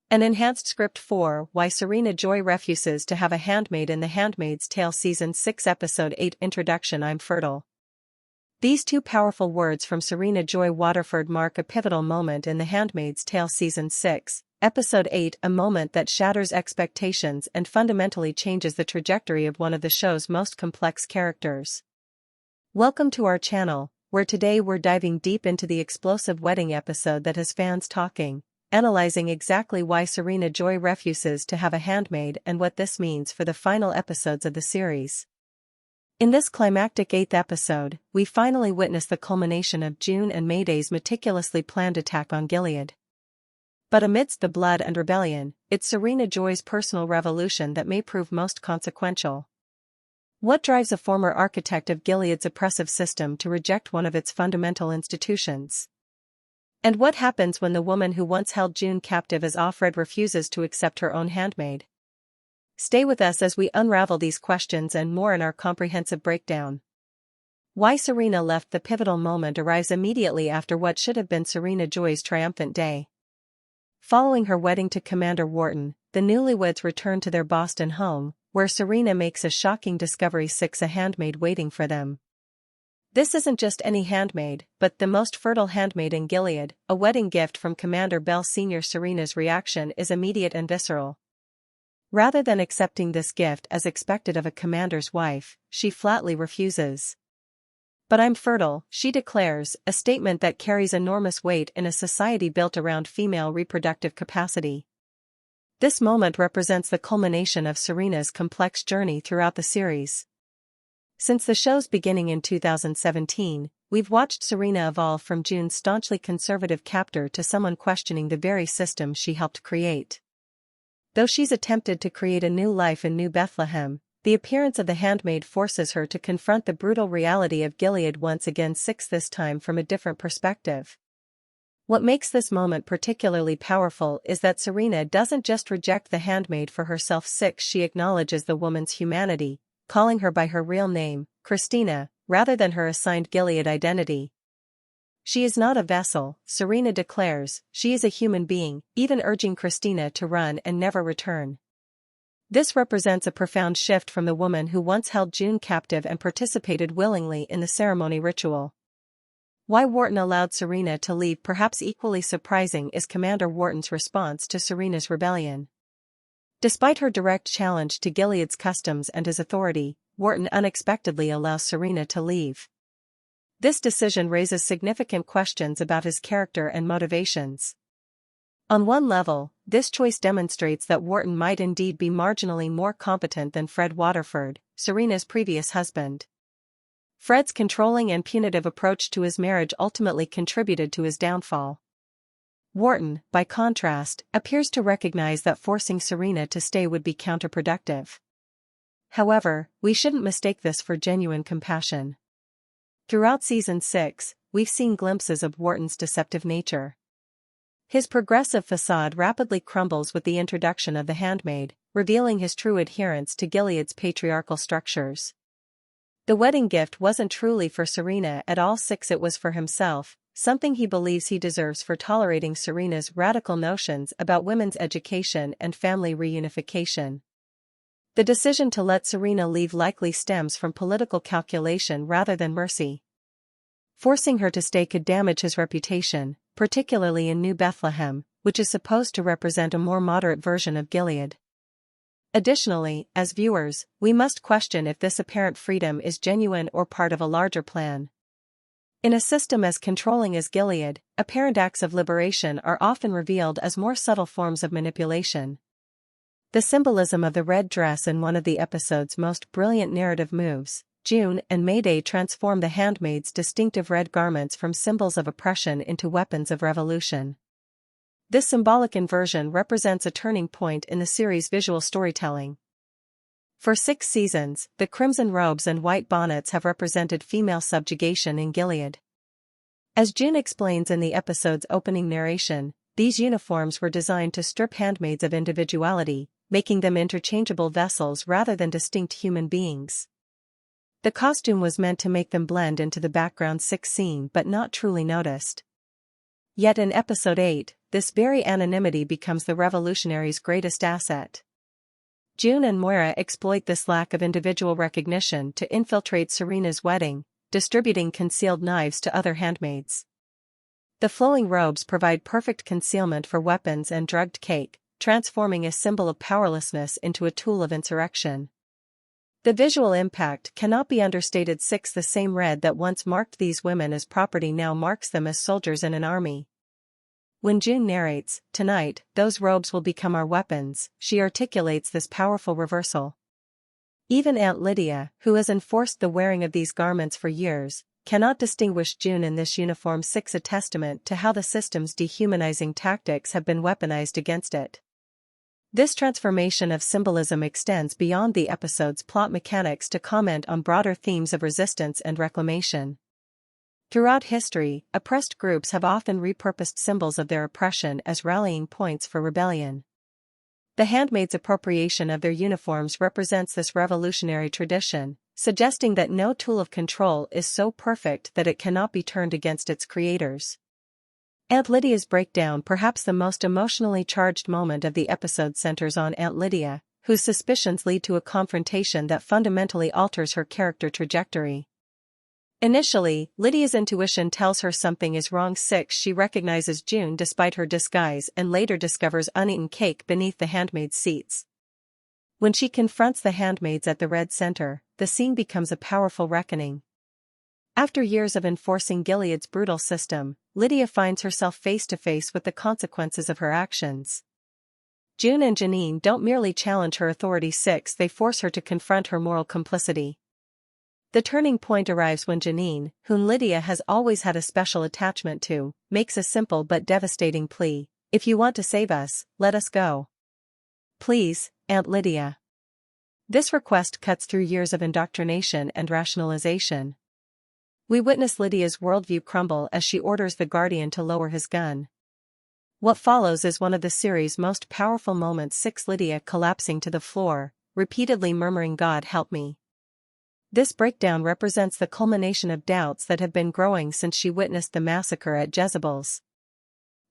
An enhanced script for Why Serena Joy Refuses to Have a Handmaid in The Handmaid's Tale Season 6 Episode 8 Introduction. I'm fertile. These two powerful words from Serena Joy Waterford mark a pivotal moment in The Handmaid's Tale Season 6, Episode 8, a moment that shatters expectations and fundamentally changes the trajectory of one of the show's most complex characters. Welcome to our channel, where today we're diving deep into the explosive wedding episode that has fans talking, analyzing exactly why Serena Joy refuses to have a handmaid and what this means for the final episodes of the series. In this climactic 8th episode, we finally witness the culmination of June and Mayday's meticulously planned attack on Gilead. But amidst the blood and rebellion, it's Serena Joy's personal revolution that may prove most consequential. What drives a former architect of Gilead's oppressive system to reject one of its fundamental institutions? And what happens when the woman who once held June captive as Offred refuses to accept her own handmaid? Stay with us as we unravel these questions and more in our comprehensive breakdown. Why Serena left. The pivotal moment arrives immediately after what should have been Serena Joy's triumphant day. Following her wedding to Commander Wharton, the newlyweds return to their Boston home, where Serena makes a shocking discovery: a handmaid waiting for them. This isn't just any handmaid, but the most fertile handmaid in Gilead, a wedding gift from Commander Bell Sr. Serena's reaction is immediate and visceral. Rather than accepting this gift as expected of a commander's wife, she flatly refuses. "But I'm fertile," she declares, a statement that carries enormous weight in a society built around female reproductive capacity. This moment represents the culmination of Serena's complex journey throughout the series. Since the show's beginning in 2017, we've watched Serena evolve from June's staunchly conservative captor to someone questioning the very system she helped create. Though she's attempted to create a new life in New Bethlehem, the appearance of the handmaid forces her to confront the brutal reality of Gilead once again, this time from a different perspective. What makes this moment particularly powerful is that Serena doesn't just reject the handmaid for herself. She acknowledges the woman's humanity, calling her by her real name, Christina, rather than her assigned Gilead identity. "She is not a vessel," Serena declares, "she is a human being," even urging Christina to run and never return. This represents a profound shift from the woman who once held June captive and participated willingly in the ceremony ritual. Why Wharton allowed Serena to leave. Perhaps equally surprising is Commander Wharton's response to Serena's rebellion. Despite her direct challenge to Gilead's customs and his authority, Wharton unexpectedly allows Serena to leave. This decision raises significant questions about his character and motivations. On one level, this choice demonstrates that Wharton might indeed be marginally more competent than Fred Waterford, Serena's previous husband. Fred's controlling and punitive approach to his marriage ultimately contributed to his downfall. Wharton, by contrast, appears to recognize that forcing Serena to stay would be counterproductive. However, we shouldn't mistake this for genuine compassion. Throughout Season 6, we've seen glimpses of Wharton's deceptive nature. His progressive facade rapidly crumbles with the introduction of the handmaid, revealing his true adherence to Gilead's patriarchal structures. The wedding gift wasn't truly for Serena at all. It was for himself, something he believes he deserves for tolerating Serena's radical notions about women's education and family reunification. The decision to let Serena leave likely stems from political calculation rather than mercy. Forcing her to stay could damage his reputation, particularly in New Bethlehem, which is supposed to represent a more moderate version of Gilead. Additionally, as viewers, we must question if this apparent freedom is genuine or part of a larger plan. In a system as controlling as Gilead, apparent acts of liberation are often revealed as more subtle forms of manipulation. The symbolism of the red dress in one of the episode's most brilliant narrative moves, June and Mayday transform the handmaid's distinctive red garments from symbols of oppression into weapons of revolution. This symbolic inversion represents a turning point in the series' visual storytelling. For 6 seasons, the crimson robes and white bonnets have represented female subjugation in Gilead. As June explains in the episode's opening narration, these uniforms were designed to strip handmaids of individuality, making them interchangeable vessels rather than distinct human beings. The costume was meant to make them blend into the background scene but not truly noticed. Yet in Episode 8, this very anonymity becomes the revolutionary's greatest asset. June and Moira exploit this lack of individual recognition to infiltrate Serena's wedding, distributing concealed knives to other handmaids. The flowing robes provide perfect concealment for weapons and drugged cake, transforming a symbol of powerlessness into a tool of insurrection. The visual impact cannot be understated. 6. The same red that once marked these women as property now marks them as soldiers in an army. When June narrates, "Tonight, those robes will become our weapons," she articulates this powerful reversal. Even Aunt Lydia, who has enforced the wearing of these garments for years, cannot distinguish June in this uniform. 6. A testament to how the system's dehumanizing tactics have been weaponized against it. This transformation of symbolism extends beyond the episode's plot mechanics to comment on broader themes of resistance and reclamation. Throughout history, oppressed groups have often repurposed symbols of their oppression as rallying points for rebellion. The handmaids' appropriation of their uniforms represents this revolutionary tradition, suggesting that no tool of control is so perfect that it cannot be turned against its creators. Aunt Lydia's breakdown. Perhaps the most emotionally charged moment of the episode centers on Aunt Lydia, whose suspicions lead to a confrontation that fundamentally alters her character trajectory. Initially, Lydia's intuition tells her something is wrong. 6. She recognizes June despite her disguise and later discovers uneaten cake beneath the handmaids' seats. When she confronts the handmaids at the Red Center, the scene becomes a powerful reckoning. After years of enforcing Gilead's brutal system, Lydia finds herself face to face with the consequences of her actions. June and Janine don't merely challenge her authority. 6. They force her to confront her moral complicity. The turning point arrives when Janine, whom Lydia has always had a special attachment to, makes a simple but devastating plea: "If you want to save us, let us go. Please, Aunt Lydia." This request cuts through years of indoctrination and rationalization. We witness Lydia's worldview crumble as she orders the Guardian to lower his gun. What follows is one of the series' most powerful moments. 6. Lydia collapsing to the floor, repeatedly murmuring, "God help me." This breakdown represents the culmination of doubts that have been growing since she witnessed the massacre at Jezebel's.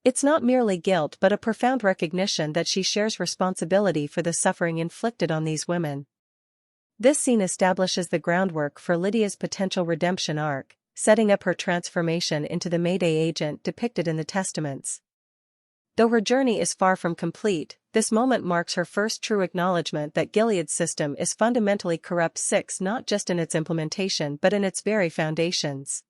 It's not merely guilt but a profound recognition that she shares responsibility for the suffering inflicted on these women. This scene establishes the groundwork for Lydia's potential redemption arc, setting up her transformation into the Mayday agent depicted in the Testaments. Though her journey is far from complete, this moment marks her first true acknowledgement that Gilead's system is fundamentally corrupt. 6. Not just in its implementation but in its very foundations.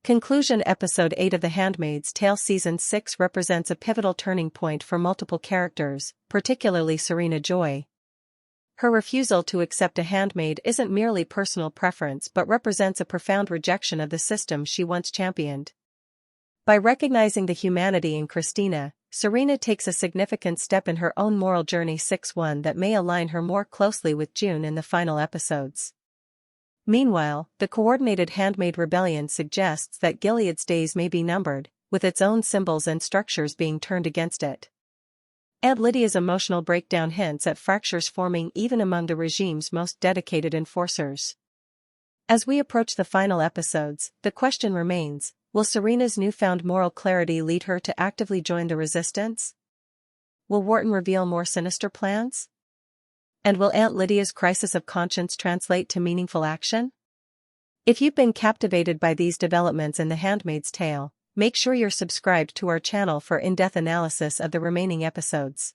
Conclusion. Episode 8 of The Handmaid's Tale Season 6 represents a pivotal turning point for multiple characters, particularly Serena Joy. Her refusal to accept a handmaid isn't merely personal preference but represents a profound rejection of the system she once championed. By recognizing the humanity in Christina, Serena takes a significant step in her own moral journey. 6. One that may align her more closely with June in the final episodes. Meanwhile, the coordinated handmaid rebellion suggests that Gilead's days may be numbered, with its own symbols and structures being turned against it. Aunt Lydia's emotional breakdown hints at fractures forming even among the regime's most dedicated enforcers. As we approach the final episodes, the question remains: will Serena's newfound moral clarity lead her to actively join the resistance? Will Wharton reveal more sinister plans? And will Aunt Lydia's crisis of conscience translate to meaningful action? If you've been captivated by these developments in The Handmaid's Tale, make sure you're subscribed to our channel for in-depth analysis of the remaining episodes.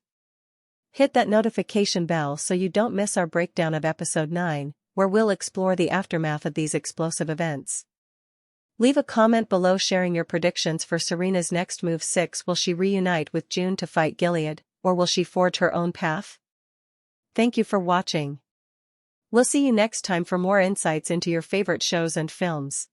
Hit that notification bell so you don't miss our breakdown of Episode 9, where we'll explore the aftermath of these explosive events. Leave a comment below sharing your predictions for Serena's next move. 6. Will she reunite with June to fight Gilead, or will she forge her own path? Thank you for watching. We'll see you next time for more insights into your favorite shows and films.